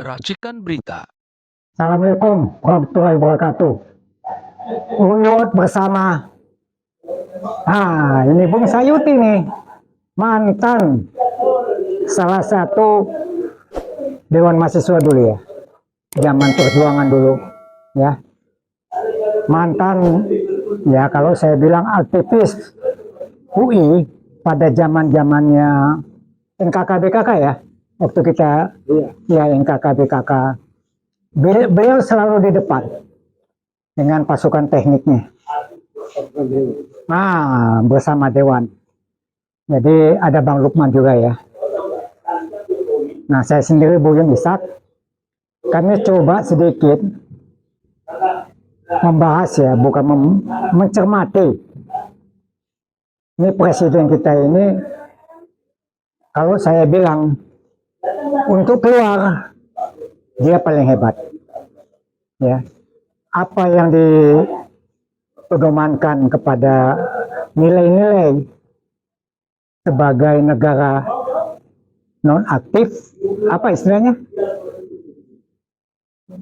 Racikan berita. Assalamualaikum warahmatullahi wabarakatuh. Uyut bersama. Ini Bung Sayuti nih, mantan salah satu Dewan Mahasiswa dulu ya, zaman perjuangan dulu ya. Mantan ya, kalau saya bilang aktivis UI pada zaman-zamannya NKKBKK ya, waktu kita ya NKKBKK. Beliau selalu di depan dengan pasukan tekniknya. Bersama Dewan. Jadi ada Bang Lukman juga ya. Nah, saya sendiri Buyung Ishak. Kami coba sedikit membahas ya, bukan mencermati. Ini presiden kita ini, kalau saya bilang untuk keluar, dia paling hebat. Ya, apa yang dipedomankan kepada nilai-nilai sebagai negara non aktif, apa istilahnya?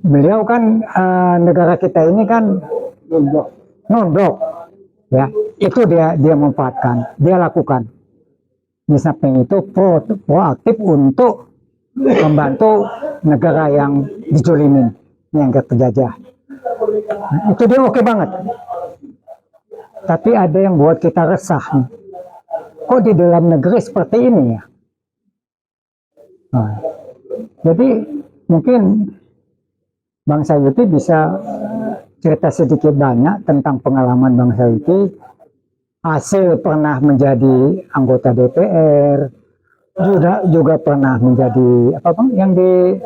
Beliau kan negara kita ini kan non-blok, ya. Itu dia manfaatkan, dia lakukan. Di samping itu proaktif untuk membantu negara yang dijolimin, yang terjajah. Itu dia oke banget. Tapi ada yang buat kita resah nih. Kok di dalam negeri seperti ini ya? Jadi mungkin Bang Sayuti bisa cerita sedikit banyak tentang pengalaman Bang Sayuti. Hasil pernah menjadi anggota DPR, juga pernah menjadi apa Bang yang di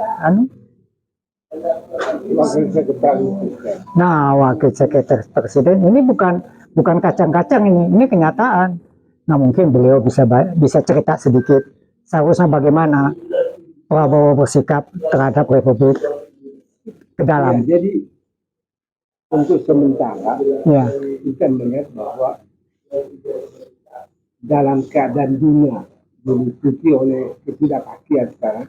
Wakil Sekretaris Presiden. Ini bukan kacang-kacang, ini kenyataan. Nah, mungkin beliau bisa cerita sedikit seharusnya bagaimana Prabowo bersikap terhadap Republik ke dalam. Ya, jadi untuk sementara kita melihat bahwa dalam keadaan dunia diliputi oleh ketidakpastian sekarang,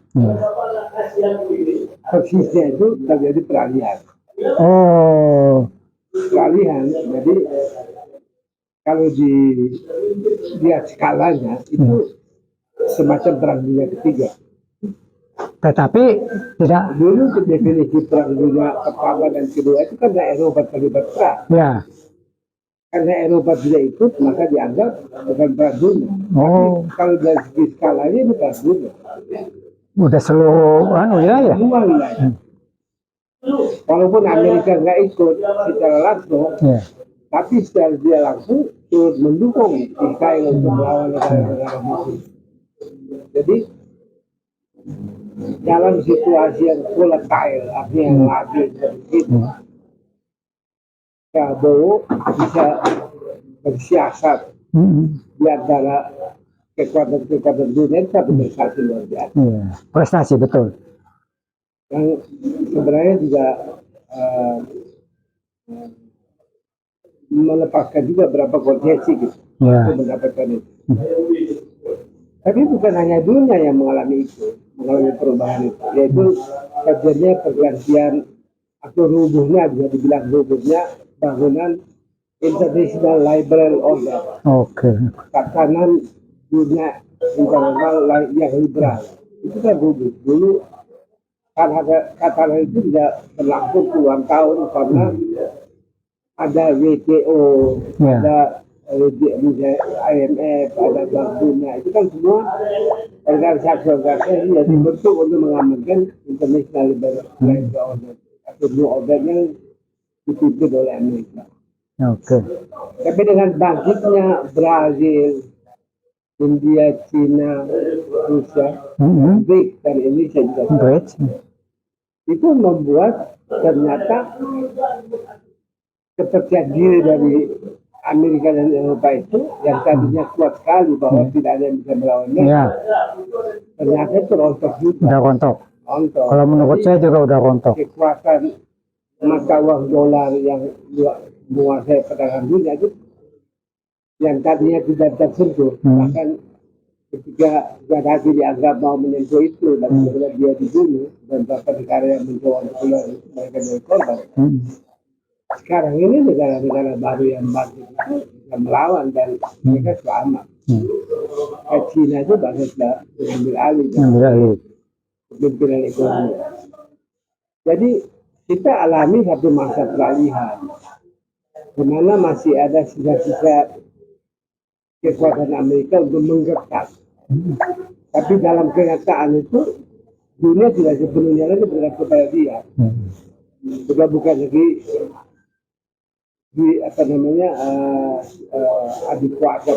persisnya itu terjadi peralihan. Peralihan, jadi kalau dilihat skalanya itu semacam perang dunia ketiga. Tetapi tidak dulu definisi perang dunia pertama dan kedua itu karena Eropa terlibat perang. Ya. Karena Eropa tidak ikut maka dianggap bukan perang dunia. Tapi kalau dari segi skalanya ini perang dunia. Udah seluruh wilayah. Semua wilayah. Walaupun Amerika nggak ikut secara langsung, tapi secara dia langsung turut mendukung Israel untuk melawan negara-negara musuh. Jadi dalam situasi yang volatile, artinya yang labil seperti itu, Prabowo bisa bersiasat di antara kekuatan dunia. Itu satu prestasi luar biasa. Prestasi betul. Yang sebenarnya juga melepaskan juga berapa konsesi gitu untuk mendapatkan itu. Tapi bukan hanya dunia yang mengalami itu, mengalami perubahan itu, yaitu terjadinya pergantian atau rubuhnya, bisa dibilang rubuhnya bangunan International Liberal Order. Tatanan dunia internasional yang liberal itu kan rubuh. Dulu tatanan itu tidak berlangsung puluhan tahun karena ada WTO, ada IMF, ada Bank Dunia. Itu kan semua organisasi yang dibentuk untuk mengamankan International Liberal Order atau New Order yang dipimpin oleh Amerika. Tapi dengan bangkitnya Brazil, India, China, Rusia, BRICS dan Indonesia juga, itu membuat ternyata kepercayaan diri dari Amerika dan Eropa itu yang tadinya kuat sekali bahwa tidak ada yang bisa melawannya, ternyata itu rontok juga. Udah rontok. Kalau menurut saya juga udah rontok. Kekuatan mata uang dolar yang menguasai perdagangan dunia itu yang tadinya tidak tersentuh, bahkan ketika Gaddafi dianggap mau menyentuh itu dan kemudian dia dibunuh dan beberapa negara yang mencoba untuk keluar itu mereka jadi korban. Sekarang ini negara-negara baru yang bangkit itu yang melawan dan mereka selamat. China itu bahkan sudah mengambil alih kepemimpinan ekonomi. Jadi kita alami satu masa peralihan di mana masih ada sisa-sisa kekuatan Amerika untuk menggerak. Tapi dalam kenyataan itu dunia tidak sepenuhnya lagi bergerak kepada dia. Sudah bukan lagi di adik kuasa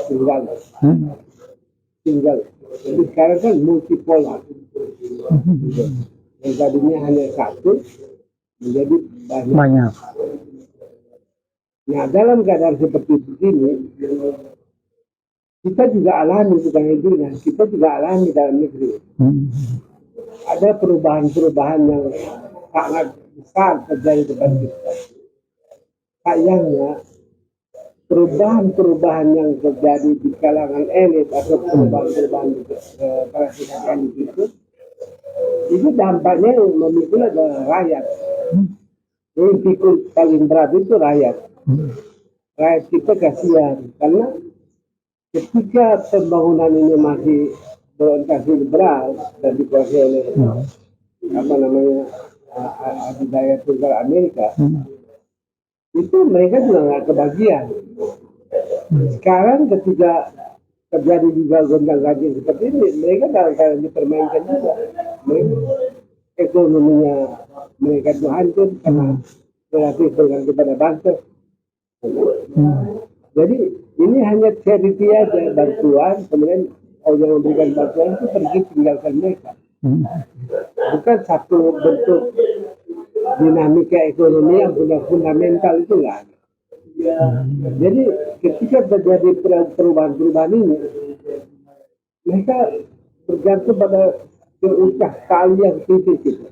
tinggal. Jadi sekarang kan multipolar. Yang tadinya hanya satu menjadi banyak. Nah, dalam keadaan seperti ini kita juga alami bukan dunia, kita juga alami dalam negeri. Ada perubahan-perubahan yang sangat besar terjadi di depan kita. Sayangnya perubahan-perubahan yang terjadi di kalangan elit atau perubahan-perubahan para elit itu dampaknya yang memikul adalah rakyat. Yang pikul paling berat itu rakyat. Rakyat kita kasihan karena ketika pembangunan ini masih berorientasi liberal dan dikuasai oleh adidaya tunggal Amerika, itu mereka juga nggak kebagian. Sekarang ketika terjadi juga gonjang-ganjing seperti ini, mereka dalam keadaan dipermainkan juga. Ekonominya mereka itu hancur karena relatif dengan kepada bangsa. Jadi ini hanya charity aja, bantuan, kemudian orang yang memberikan bantuan itu pergi tinggalkan mereka. Bukan satu bentuk dinamika ekonomi yang punya fundamental itu nggak ada. Jadi ketika terjadi perubahan-perubahan ini, mereka bergantung pada keucap tali yang tipis itu.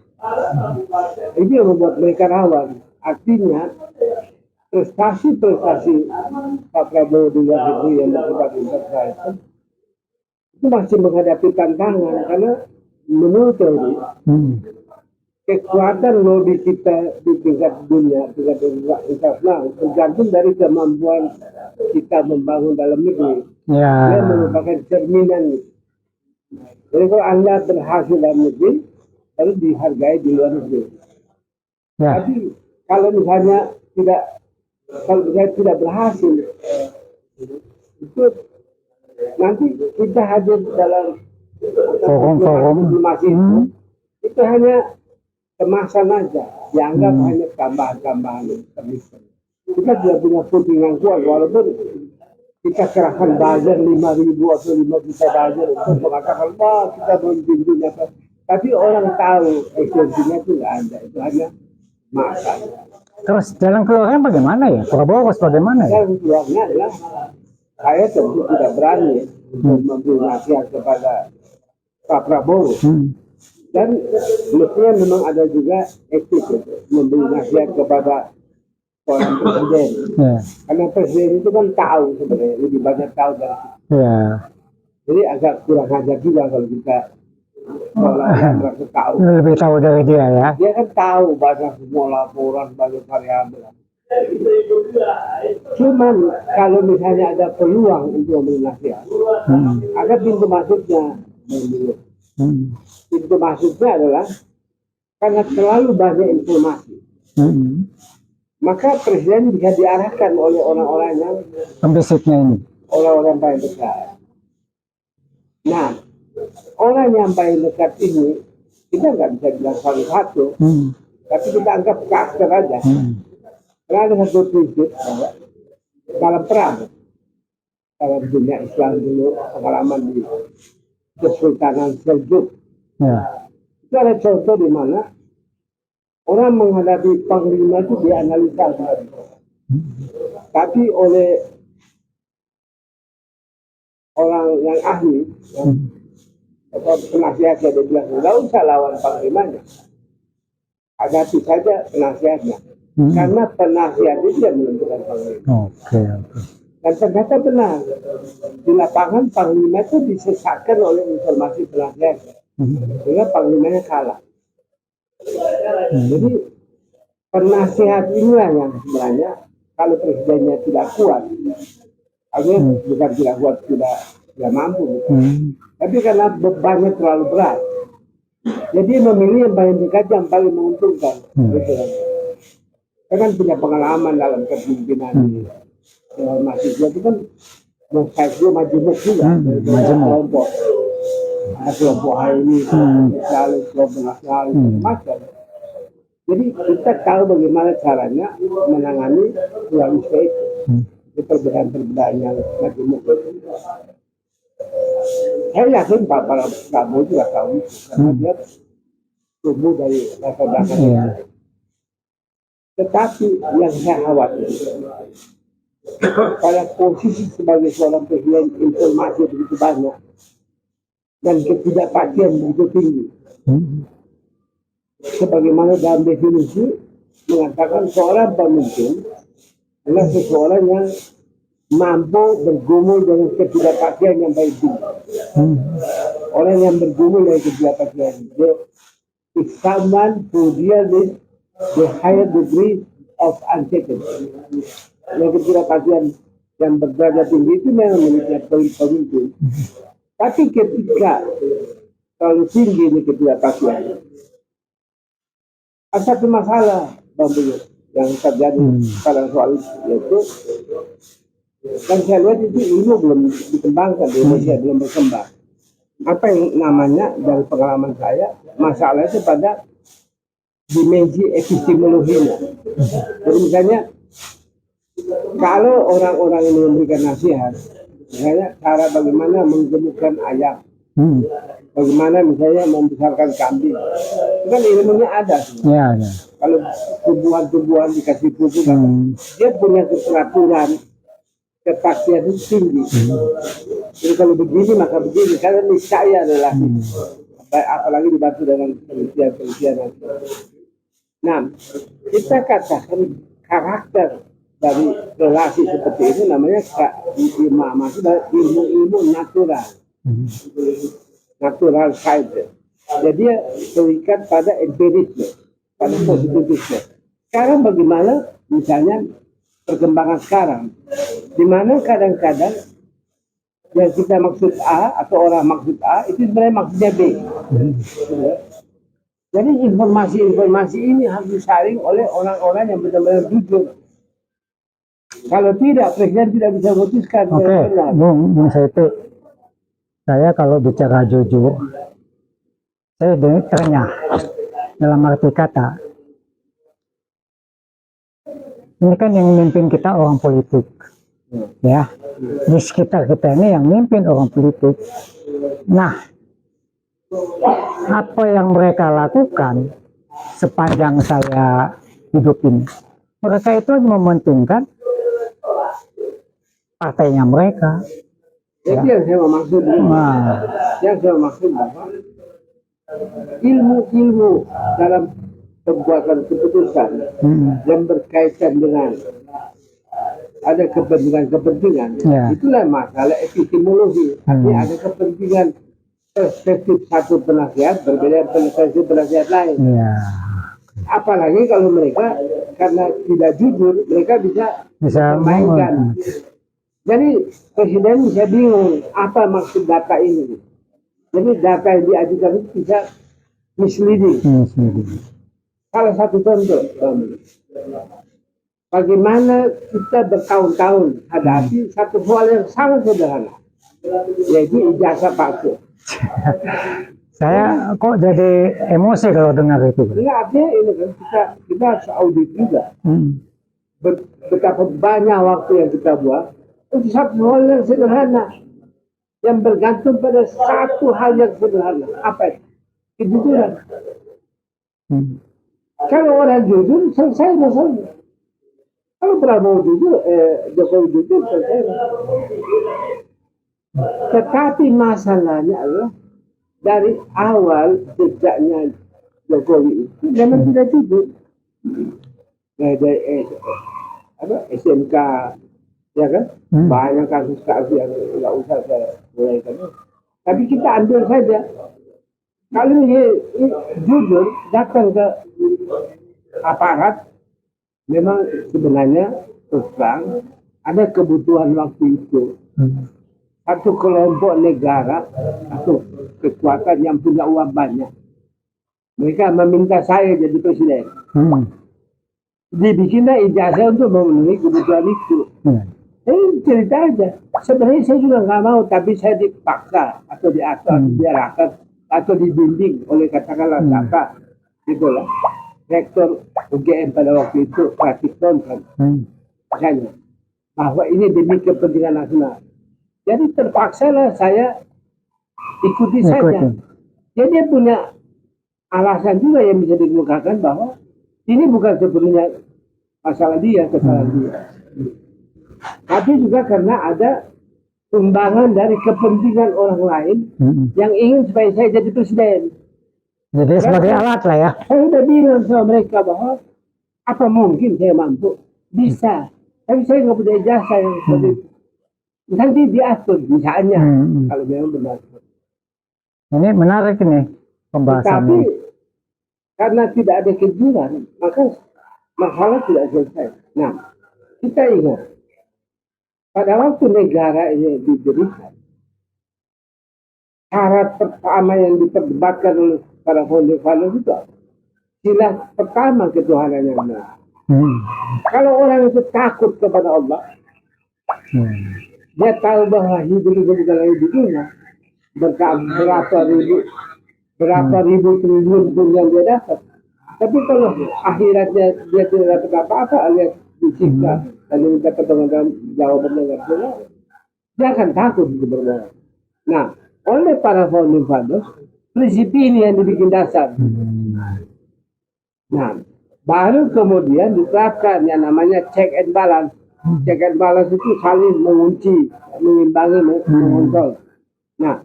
Ini yang membuat mereka rawan. Artinya prestasi-prestasi Pak Prabowo di luar negeri yang bersifat internasional itu masih menghadapi tantangan karena menurut teori kekuatan lobby kita di tingkat dunia, tingkat internasional tergantung dari kemampuan kita membangun dalam negeri. Dia merupakan cerminan. Jadi kalau Anda berhasil dalam negeri, lalu dihargai di luar negeri. Tapi kalau misalnya tidak berhasil, itu nanti kita hadir dalam forum diplomasi itu hanya kemasan aja, dianggap hanya tambahan-tambahan terlibat. Kita tidak punya footing yang kuat, walaupun kita kerahkan buzzer 5.000 atau 5 juta buzzer untuk mengatakan bahwa kita memimpin apa. Tapi orang tahu esensinya itu nggak ada, itu hanya makan. Terus jalan keluarnya bagaimana ya? Prabowo bagaimana ya? Jalan keluarnya adalah saya tentu tidak berani untuk memberi nasihat kepada Pak Prabowo. Dan mestinya memang ada juga etik memberi nasihat kepada seorang presiden. Karena presiden itu kan tahu sebenarnya, lebih banyak tahu dari kita. Jadi agak kurang ajar juga kalau kita merasa tahu. Lebih tahu dari dia ya. Dia kan tahu banyak semua laporan, banyak variabel. Cuman kalau misalnya ada peluang untuk memberi nasihat, ada pintu masuknya. Pintu masuknya adalah karena terlalu banyak informasi. Maka presiden bisa diarahkan oleh orang-orang yang pembisitnya ini, orang-orang paling dekat. Nah, orang yang paling dekat ini kita nggak bisa bilang satu-satu, tapi kita anggap karakter aja. Karena ada satu prinsip bahwa dalam perang, dalam dunia Islam dulu pengalaman di Kesultanan Seljuk, itu ada contoh di mana orang menghadapi panglima itu dianalisa, tapi oleh orang yang ahli, penasihatnya dia bilang nggak usah lawan panglimanya, hadapi saja penasihatnya, karena penasihat itu yang menentukan panglima. Dan ternyata benar, di lapangan Panglima itu disesatkan oleh informasi pelatihan, sehingga Panglimanya kalah. Jadi penasehat inilah yang sebenarnya kalau presidennya tidak kuat, artinya bukan tidak kuat, tidak mampu, tapi karena bebannya terlalu berat, jadi memilih yang paling dekat, yang paling menguntungkan. Gitu kan. Saya kan punya pengalaman dalam kepemimpinan mahasiswa itu kan, mahasiswa majemuk juga, kelompok. Ada kelompok ini, selalu kelompok nasional, macam. Jadi kita tahu bagaimana caranya menangani dualisme itu, perbedaan-perbedaan yang majemuk itu. Saya yakin Pak Prabowo juga tahu itu, karena dia tumbuh dari latar belakang itu. Tetapi yang saya khawatir, pada posisi sebagai seorang presiden, informasi begitu banyak dan ketidakpastian begitu tinggi. Sebagaimana dalam definisi mengatakan seorang pemimpin adalah seseorang yang mampu bergumul dengan ketidakpastian yang baik tinggi. Orang yang bergumul dengan ketidakpastian, dia is someone who deals with the higher degree of uncertainty. Yang ketidakpastian yang berderajat tinggi itu memang miliknya pemimpin. Tapi ketika terlalu tinggi ini ketidakpastian, ada satu masalah yang terjadi pada soal itu, yaitu dan saya lihat itu ilmu belum dikembangkan di Indonesia, belum berkembang. Apa yang namanya dari pengalaman saya, masalah itu pada dimensi epistemologinya. Jadi misalnya kalau orang-orang ini memberikan nasihat, misalnya cara bagaimana menggemukkan ayam, bagaimana misalnya membesarkan kambing, itu kan ilmunya ada. Ya, ya. Kalau tumbuhan-tumbuhan dikasih pupuk, dia punya keteraturan, kepastian itu tinggi. Jadi kalau begini maka begini, karena niscaya adalah apalagi dibantu dengan penelitian-penelitian. Nah, kita katakan karakter dari relasi seperti ini namanya ilmu natural, natural science. Jadi dia terikat pada empirisme, pada positivisme. Sekarang bagaimana misalnya perkembangan sekarang, di mana kadang-kadang yang kita maksud A atau orang maksud A itu sebenarnya maksudnya B. Jadi informasi-informasi ini harus disaring oleh orang-orang yang benar-benar jujur. Kalau tidak, presiden tidak bisa memutuskan. Oke, Bung Saiti, saya kalau bicara jujur, saya terenyah dalam arti kata. Ini kan yang memimpin kita orang politik, ya. Di sekitar kita ini yang memimpin orang politik. Nah, apa yang mereka lakukan sepanjang saya hidup ini, mereka itu mementingkan partainya mereka. Jadi yang saya maksud, yang saya maksud bahwa ilmu-ilmu dalam pembuatan keputusan yang berkaitan dengan ada kepentingan-kepentingan, itulah masalah epistemologi. Ini ada kepentingan perspektif satu penasihat berbeda dengan perspektif penasihat lain. Apalagi kalau mereka karena tidak jujur, mereka bisa mainkan. Jadi presiden bisa bingung apa maksud data ini. Jadi data yang diajukan itu bisa misleading. Salah satu contoh, bagaimana kita bertahun-tahun hadapi satu hal yang sangat sederhana, yaitu ijazah palsu. Saya kok jadi emosi kalau dengar itu. Enggak, artinya ini kan kita harus audit juga. Betapa banyak waktu yang kita buat untuk satu hal yang sederhana, yang bergantung pada satu hal yang sederhana. Apa itu? Kejujuran. Kalau orang jujur, selesai masalahnya. Kalau Prabowo jujur, Jokowi jujur, selesai. Tetapi masalahnya adalah dari awal sejaknya Jokowi itu memang tidak jujur. Dari SMK ya kan? Hmm. Banyak kasus-kasus yang nggak usah saya uraikan. Tapi kita ambil saja. Kalau jujur datang ke aparat, memang sebenarnya terus terang ada kebutuhan waktu itu. Hmm. Satu kelompok negara atau kekuatan yang punya uang banyak, mereka meminta saya jadi presiden. Hmm. Dibikinlah ijazah untuk memenuhi kebutuhan itu. Hmm. Cerita aja. Sebenarnya saya juga nggak mau, tapi saya dipaksa atau diatur, diarahkan atau dibimbing oleh katakanlah siapa, gitulah. Rektor UGM pada waktu itu Pratiknon kan, misalnya, bahwa ini demi kepentingan nasional. Jadi terpaksa lah saya ikuti saja. Jadi dia punya alasan juga yang bisa dikemukakan bahwa ini bukan sebenarnya masalah dia, kesalahan dia. Tapi juga karena ada sumbangan dari kepentingan orang lain yang ingin supaya saya jadi presiden. Jadi sebagai alat lah ya. Saya sudah bilang sama mereka bahwa apa mungkin saya mampu? Bisa. Tapi saya nggak punya ijazah yang seperti itu. Nanti diatur misalnya kalau memang benar. Ini menarik ini pembahasan. Tapi karena tidak ada kejujuran, maka masalah tidak selesai. Nah, kita ingat pada waktu negara ini diberikan, syarat pertama yang diperdebatkan oleh para founder itu sila pertama ketuhanan yang benar. Kalau orang itu takut kepada Allah, dia tahu bahwa hidup itu bukan lagi di dunia, berapa ribu triliun pun yang dia dapat. Tapi kalau akhiratnya dia tidak dapat apa-apa alias disiksa dan minta pertanggung jawabannya nggak jelas, dia akan takut untuk berbohong. Nah, oleh para founding fathers, prinsip ini yang dibikin dasar. Nah, baru kemudian diterapkan yang namanya check and balance. Check and balance itu saling mengunci, mengimbangi, mengontrol. Nah,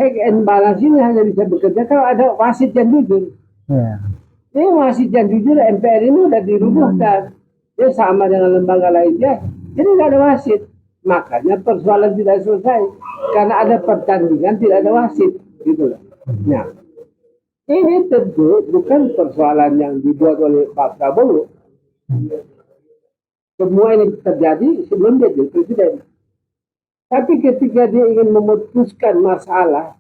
check and balance ini hanya bisa bekerja kalau ada wasit yang jujur. Ini wasit yang jujur, MPR ini udah dirubuhkan. Dia sama dengan lembaga lainnya, jadi nggak ada wasit. Makanya persoalan tidak selesai karena ada pertandingan, tidak ada wasit, gitu loh. Nah, ini tentu bukan persoalan yang dibuat oleh Pak Prabowo. Semua ini terjadi sebelum dia jadi presiden. Tapi ketika dia ingin memutuskan masalah,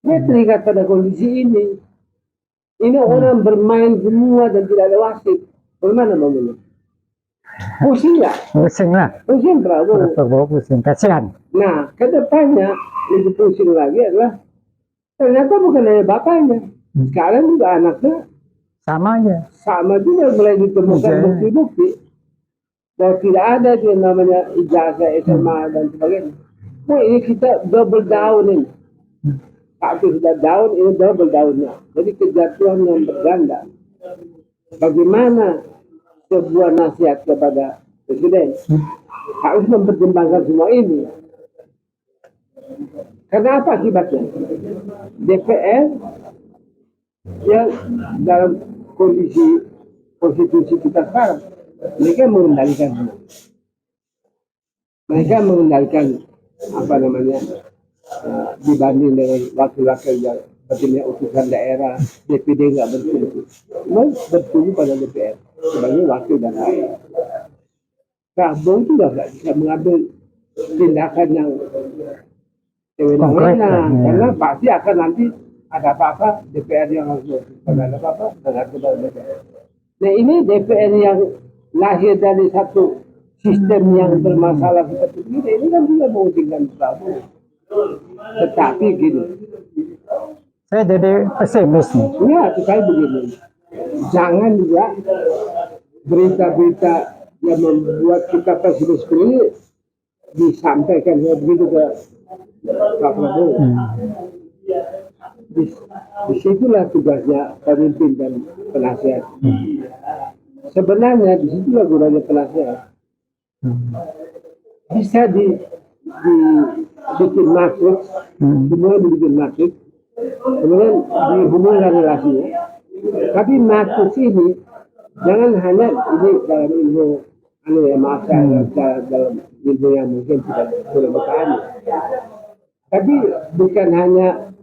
dia terikat pada kondisi ini. Ini orang bermain semua dan tidak ada wasit. Bagaimana momennya? Pusing nggak? Pusing lah. Pusing Prabowo. Prabowo pusing, kasihan. Nah, kedepannya lebih pusing lagi adalah ternyata bukan hanya bapaknya. Sekarang juga anaknya sama aja. Sama juga mulai ditemukan bukti-bukti bahwa tidak ada yang namanya ijazah SMA dan sebagainya. Nah, ini kita double down ini. Satu sudah down, ini double downnya. Jadi kejatuhan yang berganda. Bagaimana sebuah nasihat kepada presiden harus mempertimbangkan semua ini. Karena apa akibatnya? DPR yang dalam kondisi konstitusi kita sekarang, mereka mengendalikan semua. Mereka mengendalikan apa namanya dibanding dengan wakil-wakil yang seperti utusan daerah, DPD nggak bersetuju. Bersetuju pada DPR sebagai wakil dan rakyat. Prabowo juga nggak bisa mengambil tindakan yang sewenang-wenang karena pasti akan nanti ada apa-apa DPR yang harus ada apa-apa dengan kepada DPR. Nah, ini DPR yang lahir dari satu sistem yang bermasalah seperti ini kan juga menguntungkan Prabowo. Tetapi gini, saya jadi pesimis nih. ya saya begini, jangan juga berita-berita yang membuat kita pesimis ini disampaikan begitu ke Pak Prabowo. Disitulah tugasnya pemimpin dan penasihat. Sebenarnya disitulah gunanya penasihat. Bisa dibikin maksud, semua dibikin maksud, kemudian dihubungkan relasinya. Tapi maksud ini jangan hanya ini dalam ilmu masa dalam ilmu yang mungkin tidak boleh bertahan. Tapi bukan hanya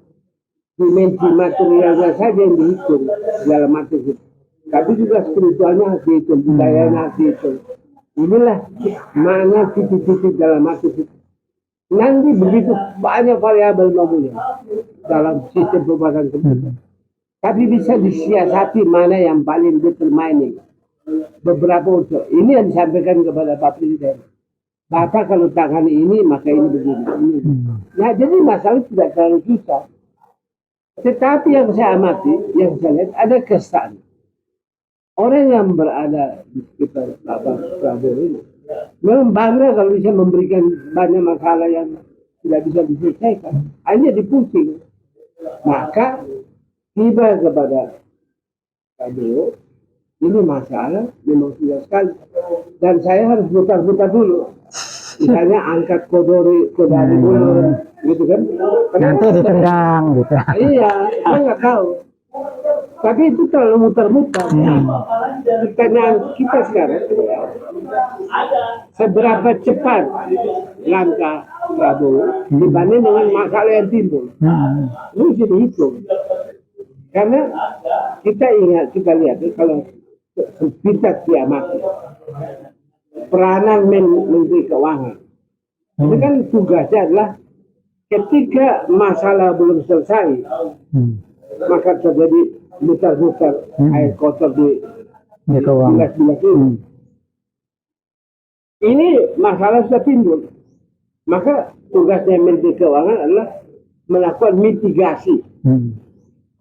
dimensi materialnya saja yang dihitung dalam arti itu, tapi juga spiritualnya harus dihitung, budayanya harus dihitung. Inilah mana titik-titik dalam arti itu. Nanti begitu banyak variabel namanya dalam sistem pembahasan tersebut. Tapi bisa disiasati mana yang paling determining. Beberapa unsur. Ini yang disampaikan kepada Pak Presiden. Bapak kalau tangani ini, maka ini begini. Ini. Nah, jadi masalah tidak terlalu susah. Tetapi yang saya amati, yang saya lihat, ada kesan. Orang yang berada di sekitar Bapak Prabowo ini, memang bangga kalau bisa memberikan banyak masalah yang tidak bisa diselesaikan. Hanya dipusing. Maka tiba kepada Prabowo, ini masalah memang sudah sekali. Dan saya harus putar-putar dulu. Misalnya angkat kodari dulu, gitu kan. Nanti ditendang gitu. Iya, saya nggak tahu. Tapi itu terlalu muter-muter. Pertanyaan kita sekarang, seberapa cepat langkah Prabowo dibanding dengan masalah yang timbul. Ini bisa dihitung. Karena kita ingat, kita lihat kalau kita kiamat peranan Menteri Keuangan ini kan tugasnya adalah ketika masalah belum selesai maka terjadi mutar-mutar air kotor di bilas ini. Ini masalah sudah timbul, maka tugasnya Menteri Keuangan adalah melakukan mitigasi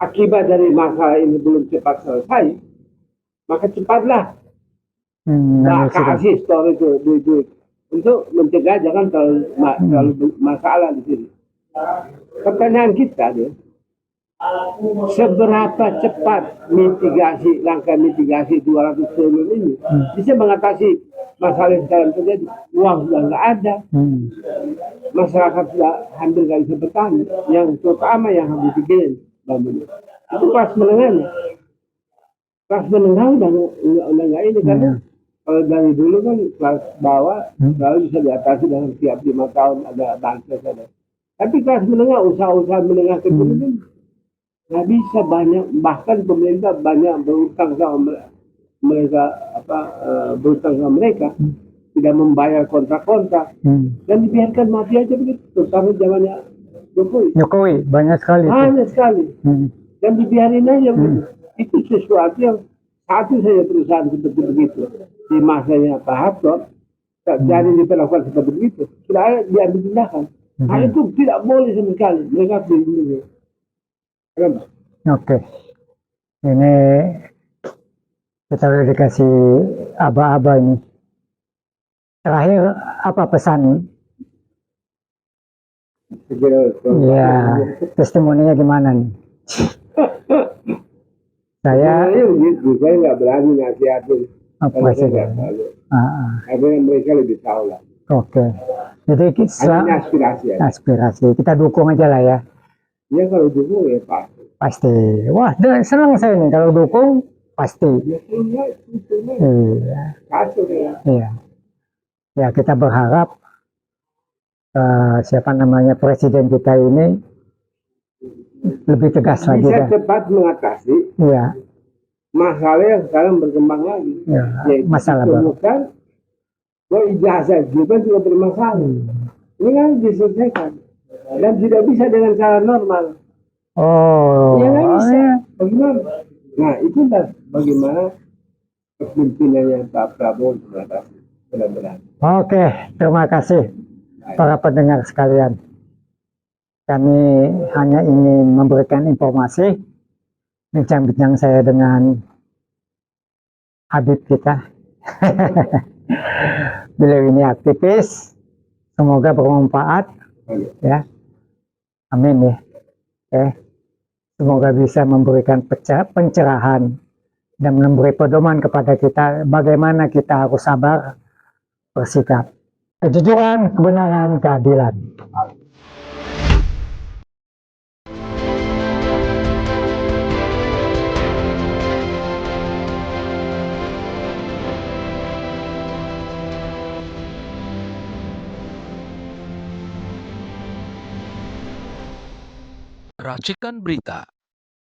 akibat dari masalah ini belum cepat selesai, maka cepatlah kasih store itu duit untuk mencegah jangan terlalu masalah di sini. Pertanyaan kita adalah seberapa cepat langkah mitigasi 200 triliun ini bisa mengatasi masalah yang sekarang terjadi. Uang sudah nggak ada, masyarakat sudah hampir nggak bisa bertahan. Yang terutama yang harus dipikirin itu kelas menengahnya. Kelas menengah udah nggak ini karena kalau dari dulu kan kelas bawah selalu bisa diatasi dalam tiap 5 tahun ada bansos ada. Tapi kelas menengah, usaha-usaha menengah kecil ini nggak bisa banyak, bahkan pemerintah banyak berutang sama mereka berutang sama mereka, tidak membayar kontrak-kontrak dan dibiarkan mati aja begitu. Terutama zamannya Jokowi banyak sekali. Dan dibiarin aja begitu. Itu sesuatu yang satu saja perusahaan seperti begitu di masanya Pak Harto jadi diperlakukan seperti itu sudah diambil tindakan. Nah itu tidak boleh sama sekali mereka pilih. Oke, ini kita udah dikasih aba-aba ini. Terakhir apa pesan? Ya, testimoninya gimana nih? Saya nggak berani nasihatin. Apa sih? Karena mereka lebih tahu lah. Oke. Jadi kita aspirasi. Kita dukung aja lah ya. Ya kalau dukung ya pasti. Pasti. Wah, senang saya nih kalau dukung pasti. Iya. Ya kita berharap siapa namanya presiden kita ini lebih tegas lagi. Bisa cepat mengatasi. Iya. Masalah yang sekarang berkembang lagi. Ya, masalah bukan ijazah juga bermasalah. Ini kan diselesaikan dan tidak bisa dengan cara normal. Ya nggak bisa. Bagaimana? Nah itulah bagaimana kepemimpinannya Pak Prabowo mengatasi benar-benar. Oke, terima kasih para pendengar sekalian. Kami hanya ingin memberikan informasi, bincang-bincang saya dengan Habib kita. Beliau ini aktivis, semoga bermanfaat. Ya, amin ya. Semoga bisa memberikan pencerahan dan memberi pedoman kepada kita bagaimana kita harus sabar bersikap. Kejujuran, kebenaran, keadilan. Racikan Berita